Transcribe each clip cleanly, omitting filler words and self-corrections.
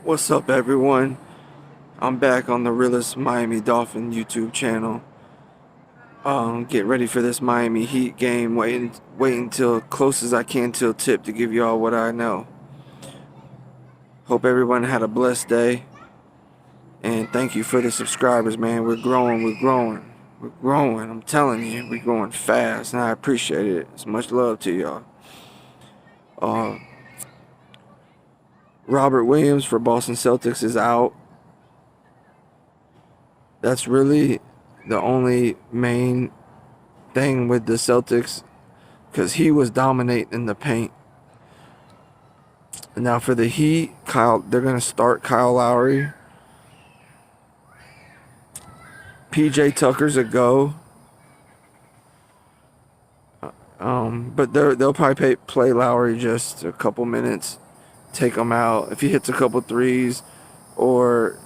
What's up, everyone? I'm back on the Realest Miami Dolphin YouTube channel. Get ready for this Miami Heat game. Waiting till close as I can till tip to give y'all what I know. Hope everyone had a blessed day, and thank you for the subscribers, man. We're growing. I'm telling you, we're growing fast, and I appreciate it. It's much love to y'all. Robert Williams for Boston Celtics is out. That's really the only main thing with the Celtics, because he was dominating the paint. And now for the Heat, they're going to start Kyle Lowry. P.J. Tucker's a go. But they'll probably play Lowry just a couple minutes, take him out. If he hits a couple threes or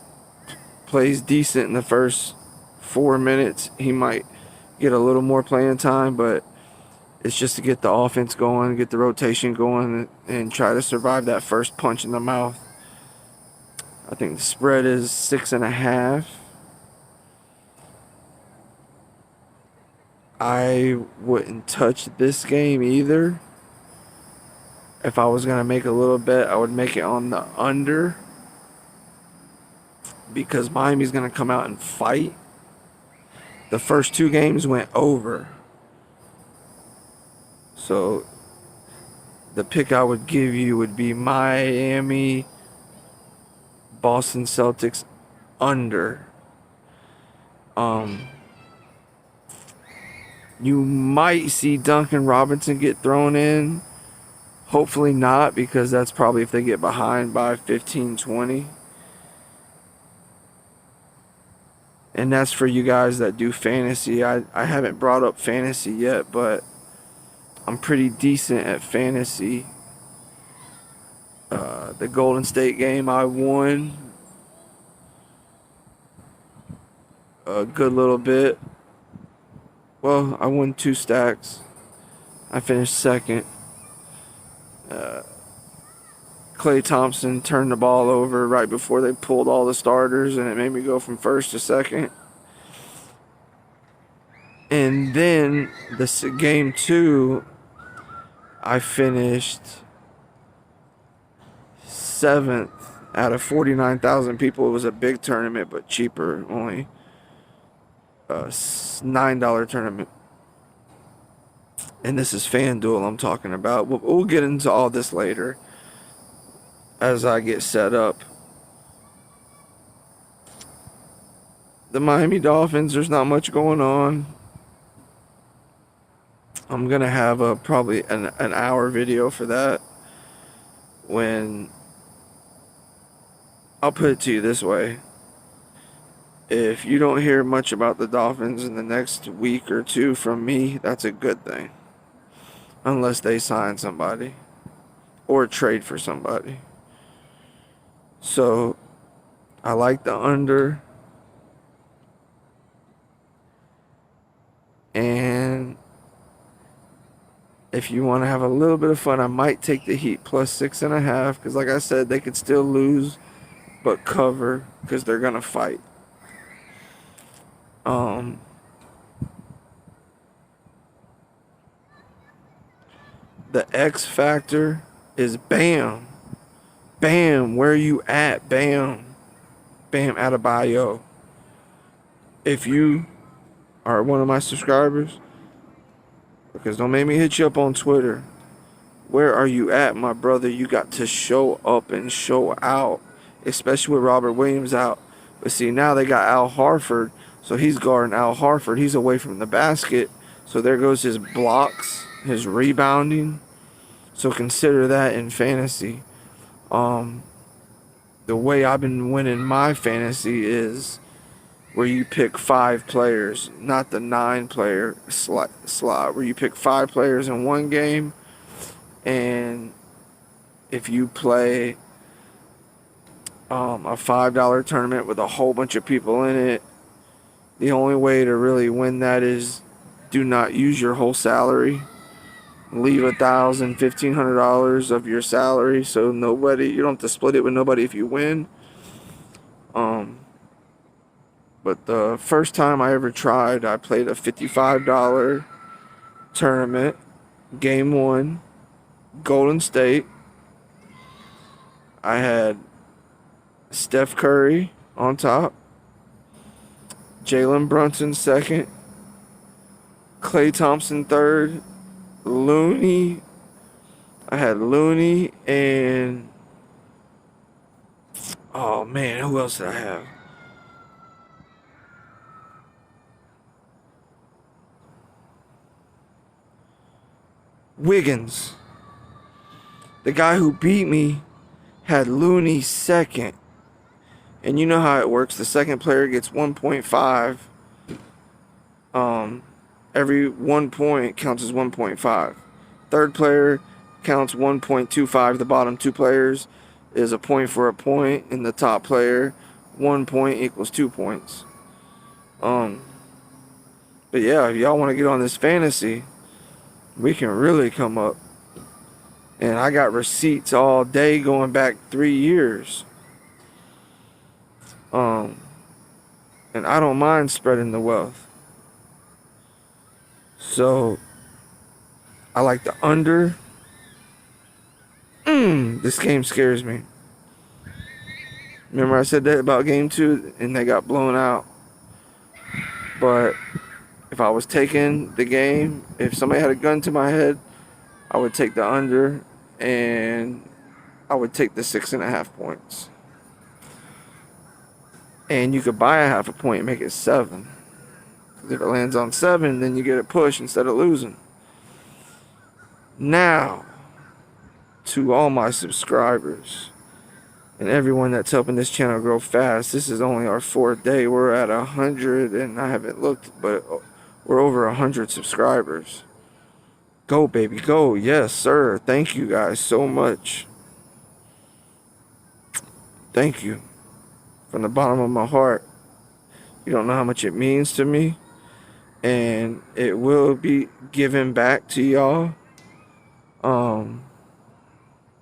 plays decent in the first 4 minutes, he might get a little more playing time, but it's just to get the offense going, get the rotation going, and try to survive that first punch in the mouth. I think the spread is 6.5. I wouldn't touch this game either. If I was going to make a little bet, I would make it on the under, because Miami's going to come out and fight. The first 2 games went over. So the pick I would give you would be Miami Boston Celtics under. You might see Duncan Robinson get thrown in. Hopefully not, because that's probably if they get behind by 15-20. And that's for you guys that do fantasy. I haven't brought up fantasy yet, but I'm pretty decent at fantasy. The Golden State game, I won a good little bit. Well, I won 2 stacks. I finished second. Klay Thompson turned the ball over right before they pulled all the starters, and it made me go from first to second. And then game 2, I finished 7th out of 49,000 people. It was a big tournament, but cheaper, only $9 tournament. And this is FanDuel I'm talking about. We'll get into all this later as I get set up. The Miami Dolphins, there's not much going on. I'm going to have probably an hour video for that. When I'll put it to you this way. If you don't hear much about the Dolphins in the next week or 2 from me, that's a good thing. Unless they sign somebody or trade for somebody. So I like the under. And if you want to have a little bit of fun, I might take the Heat plus 6.5, because like I said, they could still lose but cover, because they're gonna fight. The X factor is Bam. Bam, where you at? Bam. Bam Adebayo. If you are one of my subscribers, because don't make me hit you up on Twitter. Where are you at, my brother? You got to show up and show out, especially with Robert Williams out. But see, now they got Al Horford, so he's guarding Al Horford. He's away from the basket, so there goes his blocks, his rebounding. So consider that in fantasy. The way I've been winning my fantasy is where you pick 5 players, not the 9-player slot, where you pick 5 players in one game, and if you play a $5 tournament with a whole bunch of people in it, the only way to really win that is do not use your whole salary. leave $1,000, $1,500 of your salary, so you don't have to split it with nobody if you win. But the first time I ever tried, I played a $55 tournament, game one, Golden State. I had Steph Curry on top, Jalen Brunson second, Klay Thompson third, Looney. I had Looney and, oh man, who else did I have? Wiggins. The guy who beat me had Looney second. And you know how it works. The second player gets 1.5. Every 1 point counts as 1.5. Third player counts 1.25. The bottom two players is a point for a point. And the top player, 1 point equals 2 points. But yeah, if y'all want to get on this fantasy, we can really come up. And I got receipts all day going back 3 years. And I don't mind spreading the wealth. So I like the under. This game scares me. Remember I said that about game 2 and they got blown out. But if I was taking the game, if somebody had a gun to my head, I would take the under and I would take the 6.5 points. And you could buy a half a point and make it 7. If it lands on 7, then you get a push instead of losing. Now, to all my subscribers and everyone that's helping this channel grow fast, this is only our 4th day. We're at 100, and I haven't looked, but we're over 100 subscribers. Go, baby, go. Yes, sir. Thank you guys so much. Thank you. From the bottom of my heart. You don't know how much it means to me. And it will be given back to y'all. I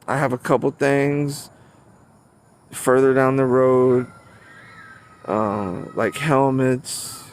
have a couple things further down the road. Like helmets.